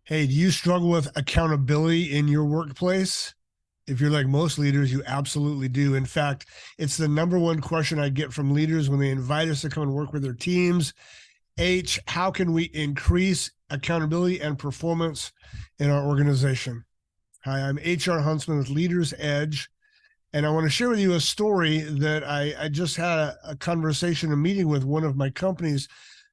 Hey, do you struggle with accountability in your workplace? If you're like most leaders, you absolutely do. In fact, it's the number one question I get from leaders when they invite us to come and work with their teams. How can we increase accountability and performance in our organization? Hi, I'm HR Huntsman with Leaders Edge, and I want to share with you a story that I just had a conversation, a meeting with one of my companies.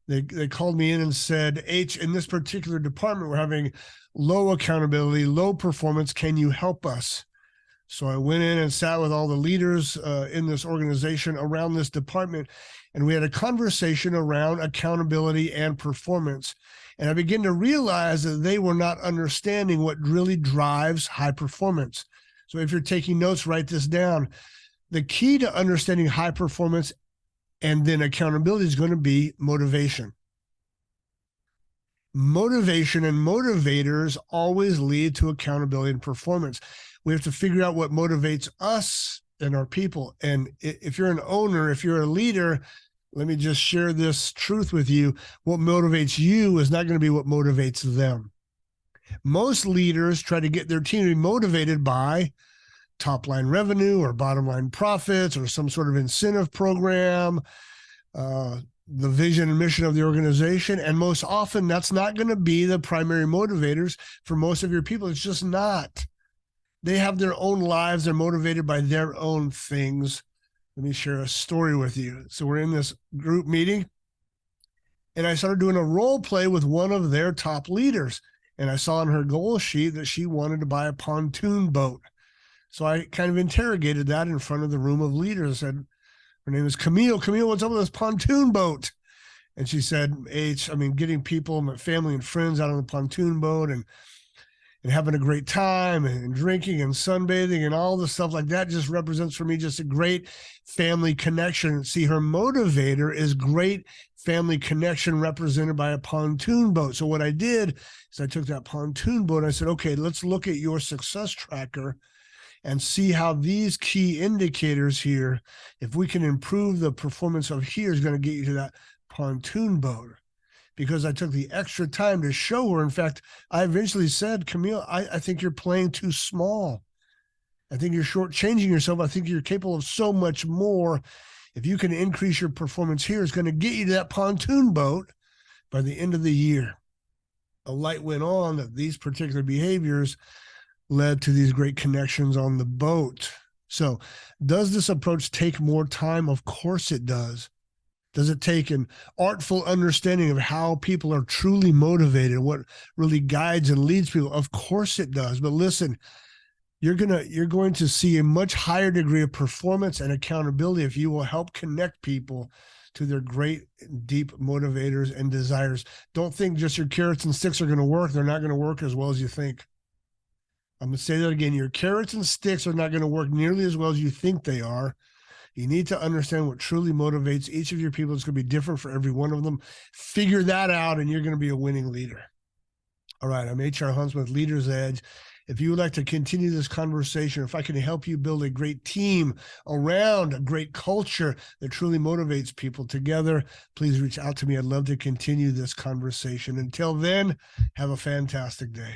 They called me in and said, in this particular department, we're having low accountability, low performance. Can you help us? So I went in and sat with all the leaders in this organization around this department, and we had a conversation around accountability and performance. And I began to realize that they were not understanding what really drives high performance. So if you're taking notes, write this down. The key to understanding high performance and then accountability is going to be motivation. Motivation and motivators always lead to accountability and performance. We have to figure out what motivates us and our people. And if you're an owner, if you're a leader, let me just share this truth with you. What motivates you is not going to be what motivates them. Most leaders try to get their team to be motivated by top line revenue or bottom line profits or some sort of incentive program, the vision and mission of the organization. And most often that's not going to be the primary motivators for most of your people. It's just not. They have their own lives. They're motivated by their own things. Let me share a story with you. So we're in this group meeting, and I started doing a role play with one of their top leaders. And I saw on her goal sheet that she wanted to buy a pontoon boat. So I kind of interrogated that in front of the room of leaders. I said, her name is Camille. Camille, what's up with this pontoon boat? And she said, getting people, my family and friends out on the pontoon boat and having a great time and drinking and sunbathing and all the stuff like that just represents for me just a great family connection. See, her motivator is great family connection represented by a pontoon boat. So what I did is I took that pontoon boat and I said, okay, let's look at your success tracker and see how these key indicators here, if we can improve the performance of here, is going to get you to that pontoon boat. Because I took the extra time to show her. In fact, I eventually said, Camille, I think you're playing too small. I think you're shortchanging yourself. I think you're capable of so much more. If you can increase your performance here, it's going to get you to that pontoon boat by the end of the year. A light went on that these particular behaviors led to these great connections on the boat. So does this approach take more time? Of course it does. Does it take an artful understanding of how people are truly motivated, what really guides and leads people? Of course it does. But listen, you're going to see a much higher degree of performance and accountability if you will help connect people to their great, deep motivators and desires. Don't think just your carrots and sticks are going to work. They're not going to work as well as you think. I'm going to say that again. Your carrots and sticks are not going to work nearly as well as you think they are. You need to understand what truly motivates each of your people. It's going to be different for every one of them. Figure that out, and you're going to be a winning leader. All right, I'm HR Huntsman with Leaders Edge. If you would like to continue this conversation, if I can help you build a great team around a great culture that truly motivates people together, please reach out to me. I'd love to continue this conversation. Until then, have a fantastic day.